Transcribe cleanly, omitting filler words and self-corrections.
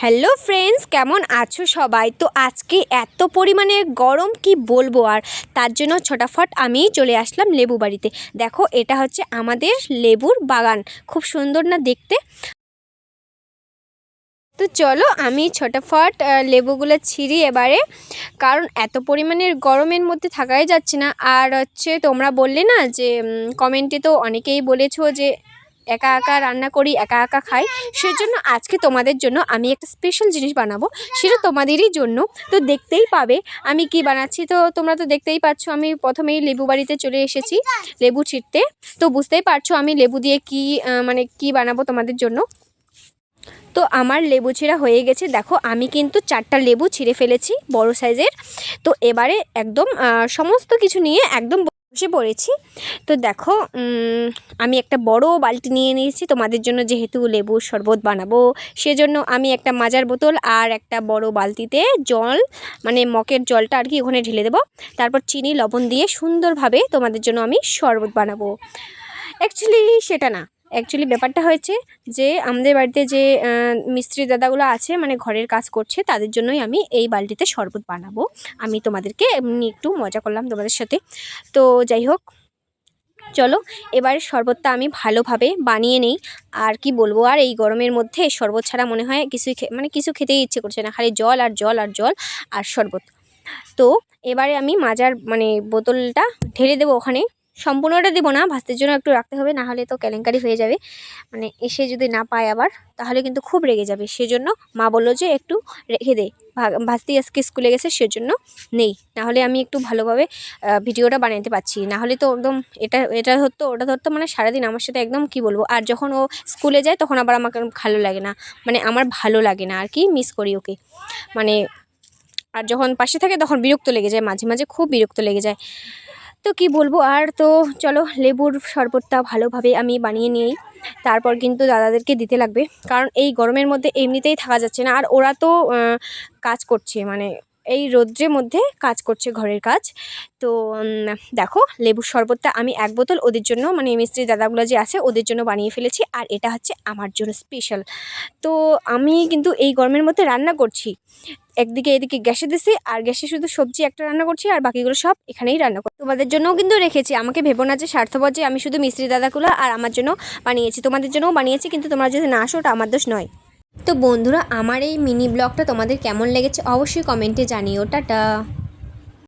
Hello friends, কেমন আছো সবাই? তো আজকে এত পরিমাণে গরম কি বলবো, আর তার জন্য ছটাফট আমি চলে আসলাম লেবু বাড়িতে। দেখো, এটা হচ্ছে আমাদের লেবুর বাগান, খুব সুন্দর না দেখতে? তো চলো আমি ছটাফট লেবুগুলো ছিঁড়ি এবারে, কারণ এত পরিমাণের গরমের মধ্যে থাকাই যাচ্ছে না। আর হচ্ছে তোমরা বললে না যে কমেন্টে তো অনেকেই বলেছো যে একা একা রান্না করি, একা একা খাই, সেজন্য আজকে তোমাদের জন্য আমি একটা স্পেশাল জিনিস বানাবো, সেটা তোমাদেরই জন্য। তো দেখতেই পাবে আমি কি বানাচ্ছি। তো তোমরা তো দেখতেই পাচ্ছ, আমি প্রথমেই লেবু বাড়িতে চলে এসেছি লেবু ছিঁড়তে। তো বুঝতেই পারছো আমি লেবু দিয়ে কি মানে কি বানাবো তোমাদের জন্য। তো আমার লেবু ছিঁড়া হয়ে গেছে। দেখো, আমি কিন্তু 4টা লেবু ছিঁড়ে ফেলেছি, বড় সাইজের। তো এবারে একদম সমস্ত কিছু নিয়ে একদম বসে পড়েছি। তো দেখো, আমি একটা বড় বালতি নিয়ে নিয়েছি তোমাদের জন্য, যেহেতু লেবুর শরবত বানাবো সেজন্য আমি একটা মাজার বোতল আর একটা বড় বালতিতে জল, মানে মগের জলটা আর কি ওখানে ঢেলে দেবো। তারপর চিনি লবণ দিয়ে সুন্দরভাবে তোমাদের জন্য আমি শরবত বানাবো। অ্যাকচুয়ালি ব্যাপারটা হয়েছে যে আমাদের বাড়িতে যে মিস্ত্রি দাদাগুলো আছে, মানে ঘরের কাজ করছে, তাদের জন্যই আমি এই বালতিতে শরবত বানাবো। আমি তোমাদেরকে এমনি একটু মজা করলাম তোমাদের সাথে। তো যাই হোক, চলো এবার শরবতটা আমি ভালোভাবে বানিয়ে নেই। আর কি বলবো, আর এই গরমের মধ্যে শরবত ছাড়া মনে হয় কিছু খেতেই ইচ্ছে করছে না, খালি জল আর জল আর জল আর শরবত। তো এবারে আমি মাজার বোতলটা ঢেলে দেবো ওখানে। সম্পূর্ণটা দেবো না, ভাজতে জন্য একটু রাখতে হবে, না হলে তো কেলেঙ্কারি হয়ে যাবে। এসে যদি না পায় আবার, তাহলে কিন্তু খুব রেগে যাবে। সেজন্য মা বললো যে একটু রেখে দে, ভাজতেই আজকে স্কুলে গেছে সেজন্য নেই, নাহলে আমি একটু ভালোভাবে ভিডিওটা বানাতে পারছি। নাহলে তো একদম এটা এটা ধরতো ওটা ধরতো, সারাদিন আমার সাথে একদম কি বলবো। আর যখন ও স্কুলে যায় তখন আবার আমাকে ভালো লাগে না, আমার ভালো লাগে না আর কি, মিস করি ওকে। মানে আর যখন পাশে থাকে তখন বিরক্ত লেগে যায়, মাঝে মাঝে খুব বিরক্ত লেগে যায়। তো কি বলবো আর। তো চলো লেবুর শরবতটা ভালোভাবে আমি বানিয়ে নিই, তারপর কিন্তু দাদাদেরকে দিতে লাগবে, কারণ এই গরমের মধ্যে এমনিতেই থাকা যাচ্ছে না। আর ওরা তো কাজ করছে, এই রৌদ্রের মধ্যে কাজ করছে, ঘরের কাজ। তো দেখো, লেবুর শরবতটা আমি এক বোতল ওদের জন্য, মিস্ত্রি দাদাগুলো যে আছে ওদের জন্য বানিয়ে ফেলেছি, আর এটা হচ্ছে আমার জন্য স্পেশাল। তো আমি কিন্তু এই গরমের মধ্যে রান্না করছি, এদিকে গ্যাসে দিছি, আর গ্যাসে শুধু সবজি একটা রান্না করছি, আর বাকিগুলো সব এখানেই রান্না করছি। তোমাদের জন্যও কিন্তু রেখেছি, আমাকে ভেবো না যে স্বার্থপর যে আমি শুধু মিস্ত্রি দাদাগুলো আর আমার জন্য বানিয়েছি, তোমাদের জন্যও বানিয়েছি, কিন্তু তোমরা যদি না আসো ওটা আমার দোষ নয়। তো বন্ধুরা, আমার এই মিনি ব্লগটা তোমাদের কেমন লেগেছে অবশ্যই কমেন্টে জানিও। টাটা।